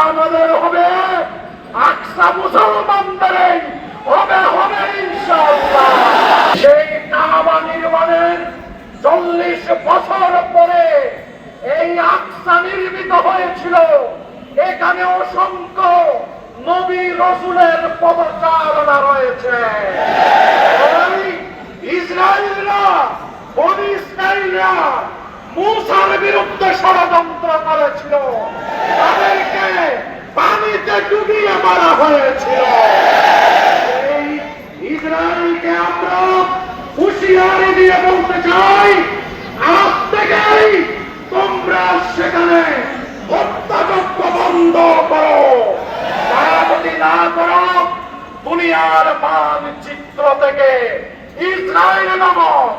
আমাদের হবে, আকসা মুসলমানদের হবে হবে ইনশাআল্লাহ। সেই কাবা নির্মাণের 40 বছর পরে এই আকসা নির্মিত হয়েছিল। এখানে অসংখ্য নবী রাসূলের পদচারণা রয়েছে। ইসরায়েলরা, বনী ইসরায়েলরা মূসার বিরুদ্ধে ষড়যন্ত্র করেছিল, তাদেরকে পানিতে ডুবিয়ে মারা হয়েছিল। এই ইসরায়েলকে আমরা হুঁশিয়ারি দিয়ে বলতে চাই, আজ থেকেই তোমরা সেখানে হত্যাযজ্ঞ বন্ধ করো। তারা যদি না করো, দুনিয়ার মানচিত্র থেকে ইসরায়েল নামক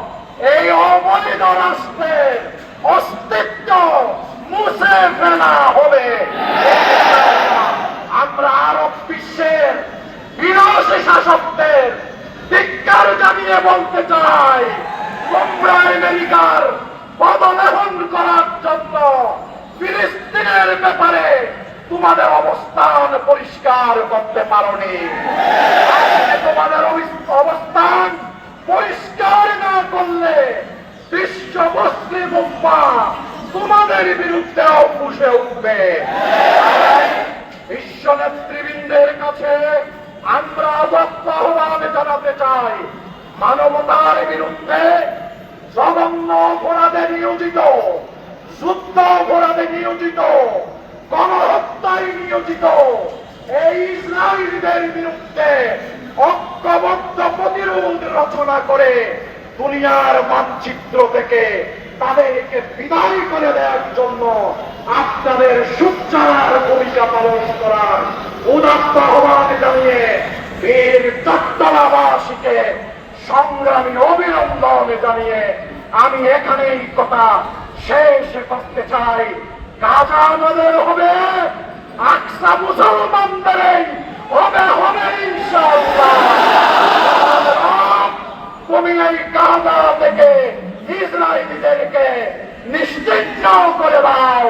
এই অবৈধ রাষ্ট্রের অস্তিত্ব মুছে ফেলা হবে। আমরা আরব বিশ্বের বিনাশী শাসকদের ধিক্কার জানিয়ে বলতে চাই, তোমরা আমেরিকার পদলেহন করার জন্য ফিলিস্তিনের ব্যাপারে তোমাদের অবস্থান পরিষ্কার করতে পারোনি। তোমাদের অবস্থান পরিষ্কার না করলে বিশ্ব মুসলিম উম্মাহ তোমাদের বিরুদ্ধেও ফুঁসে উঠবে। বিশ্ব নেতৃবৃন্দের কাছে আমরা আহ্বান জানাতে চাই, মানবতার বিরুদ্ধে জঘন্য অপরাধে নিয়োজিত, যুদ্ধ অপরাধে নিয়োজিত, গণহত্যায় নিয়োজিত এই ইসরায়েলিদের বিরুদ্ধে ঐক্যবদ্ধ প্রতিরোধ রচনা করে দুনিয়ার মানচিত্র থেকে তাদেরকে বিদায় করে দেওয়ার জন্য আপনাদের সোচ্চার ভূমিকা পালন করার উদাত্ত আহ্বান জানিয়ে বীর চট্টলাবাসীকে সংগ্রামী অভিনন্দন জানিয়ে আমি এখানেই কথা শেষ করতে চাই। গাজা আমাদের হবে, আকসা মুসলমানদের হবে হবে ইনশাআল্লাহ। তুমি এই গাজা থেকে ইসরায়েলিদেরকে নিশ্চিহ্ন করে দাও।